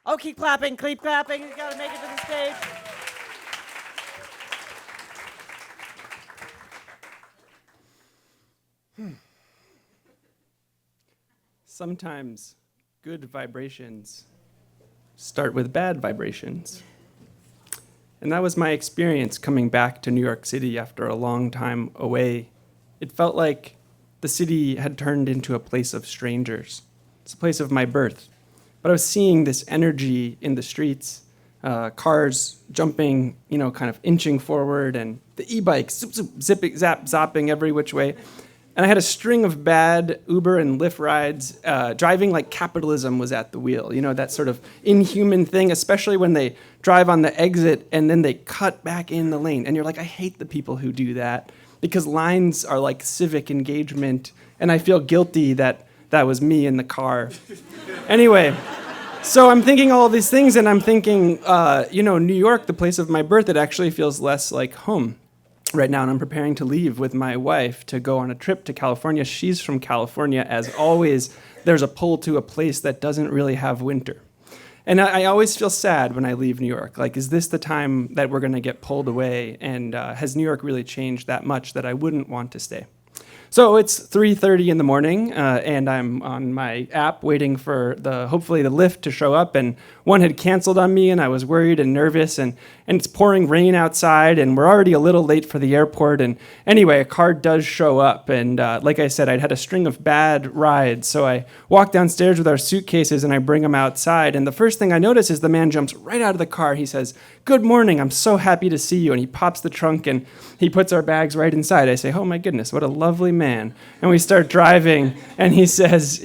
Oh, keep clapping, keep clapping. You gotta make it to the stage. Sometimes good vibrations start with bad vibrations. And that was my experience coming back to New York City after a long time away. It felt like the city had turned into a place of strangers. It's a place of my birth. But I was seeing this energy in the streets, cars jumping, kind of inching forward, and the e-bikes zipping, zapping every which way. And I had a string of bad Uber and Lyft rides, driving like capitalism was at the wheel. That sort of inhuman thing, especially when they drive on the exit and then they cut back in the lane. And you're like, I hate the people who do that, because lines are like civic engagement, and I feel guilty that was me in the car. Anyway, so I'm thinking all these things, and I'm thinking, New York, the place of my birth, it actually feels less like home right now, and I'm preparing to leave with my wife to go on a trip to California. She's from California. As always, there's a pull to a place that doesn't really have winter. And I always feel sad when I leave New York. Like, is this the time that we're going to get pulled away? And has New York really changed that much that I wouldn't want to stay? So it's 3:30 in the morning, and I'm on my app waiting for hopefully the Lyft to show up, and one had canceled on me, and I was worried and nervous, and it's pouring rain outside, and we're already a little late for the airport, and anyway, a car does show up, and like I said, I'd had a string of bad rides, so I walk downstairs with our suitcases, and I bring them outside, and the first thing I notice is the man jumps right out of the car. He says, "Good morning, I'm so happy to see you," and he pops the trunk, and he puts our bags right inside. I say, "Oh my goodness, what a lovely man." And we start driving, and he says,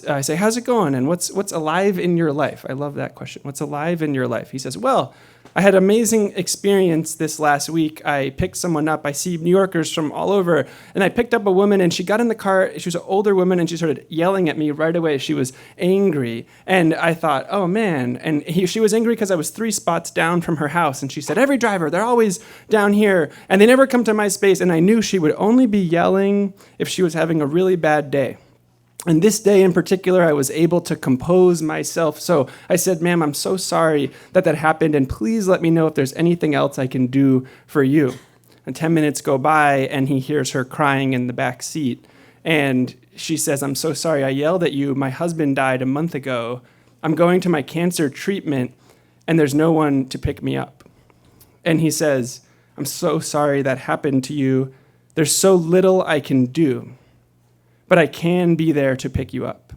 I say, "How's it going? And what's alive in your life?" I love that question. What's alive in your life? He says, "Well, I had an amazing experience this last week. I picked someone up. I see New Yorkers from all over, and I picked up a woman, and she got in the car. She was an older woman, and she started yelling at me right away. She was angry, and I thought, oh man." And she was angry because I was 3 spots down from her house, and she said, "Every driver, they're always down here, and they never come to my space." And I knew she would only be yelling if she was having a really bad day. And this day in particular, I was able to compose myself. So I said, "Ma'am, I'm so sorry that happened, and please let me know if there's anything else I can do for you." And 10 minutes go by, and he hears her crying in the back seat. And she says, "I'm so sorry I yelled at you. My husband died a month ago. I'm going to my cancer treatment, and there's no one to pick me up." And he says, "I'm so sorry that happened to you. There's so little I can do, but I can be there to pick you up."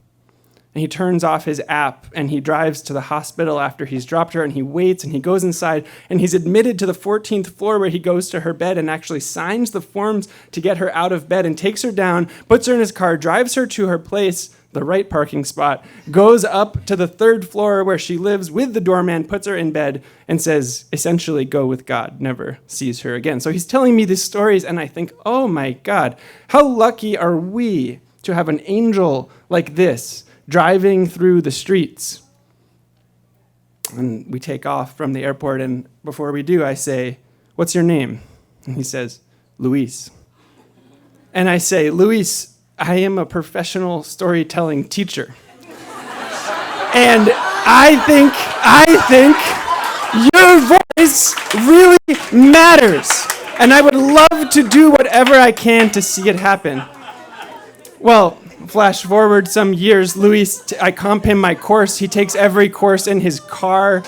And he turns off his app, and he drives to the hospital after he's dropped her, and he waits, and he goes inside, and he's admitted to the 14th floor, where he goes to her bed and actually signs the forms to get her out of bed, and takes her down, puts her in his car, drives her to her place, the right parking spot, goes up to the 3rd floor where she lives with the doorman, puts her in bed, and says, essentially, "Go with God," never sees her again. So he's telling me these stories, and I think, oh my God, how lucky are we to have an angel like this driving through the streets. And we take off from the airport, and before we do, I say, "What's your name?" And he says, "Luis." And I say, "Luis, I am a professional storytelling teacher. And I think your voice really matters. And I would love to do whatever I can to see it happen." Well, flash forward some years, Luis, I comp him my course. He takes every course in his car,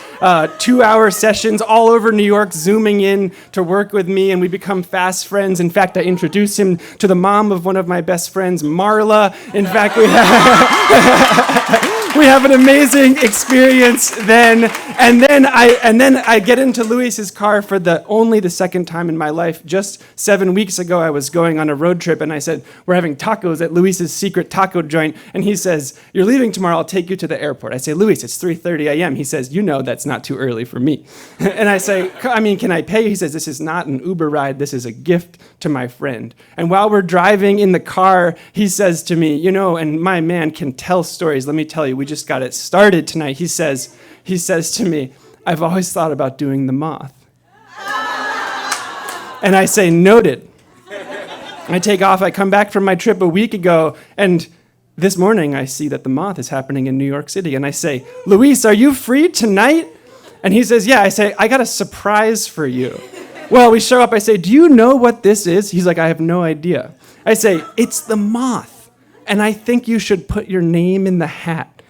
2-hour sessions all over New York, zooming in to work with me, and we become fast friends. In fact, I introduce him to the mom of one of my best friends, Marla. In fact, we have an amazing experience then. And then I get into Luis's car for only the second time in my life. Just 7 weeks ago, I was going on a road trip, and I said, "We're having tacos at Luis's secret taco joint." And he says, "You're leaving tomorrow, I'll take you to the airport." I say, "Luis, it's 3:30 a.m. He says, "You know that's not too early for me." And I say, "Can I pay you?" He says, "This is not an Uber ride, this is a gift to my friend." And while we're driving in the car, he says to me, and my man can tell stories. Let me tell you, we just got it started tonight. He says to me, "I've always thought about doing the Moth." And I say, "Noted." I take off. I come back from my trip a week ago, and this morning I see that the Moth is happening in New York City, and I say, Luis, are you free tonight? And he says, yeah. I say, I got a surprise for you. Well, we show up. I say, do you know what this is? He's like, I have no idea. I say, it's the Moth, and I think you should put your name in the hat.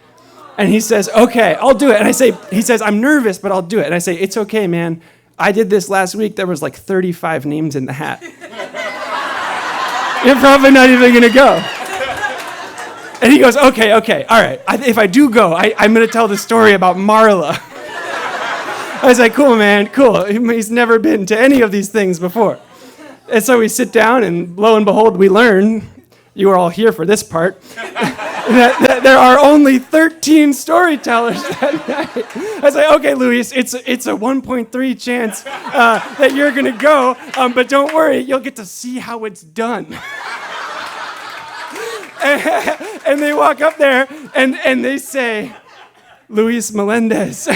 And he says, okay, I'll do it. And he says, I'm nervous, but I'll do it. And I say, it's okay, man. I did this last week. There was like 35 names in the hat. You're probably not even going to go. And he goes, okay, all right. If I do go, I'm going to tell the story about Marla. I was like, cool, man, cool. He's never been to any of these things before. And so we sit down, and lo and behold, we learn, you are all here for this part, that there are only 13 storytellers that night. I was like, okay, Luis, it's a 1.3 chance that you're going to go, but don't worry, you'll get to see how it's done. And they walk up there, and they say, Luis Melendez.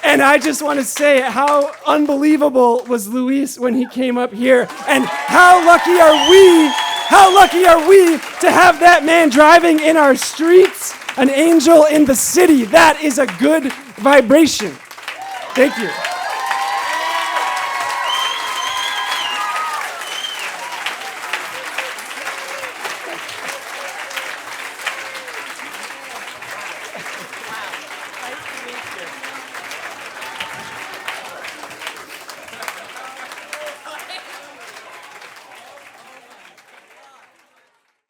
And I just want to say how unbelievable was Luis when he came up here, and how lucky are we to have that man driving in our streets, an angel in the city. That is a good vibration. Thank you.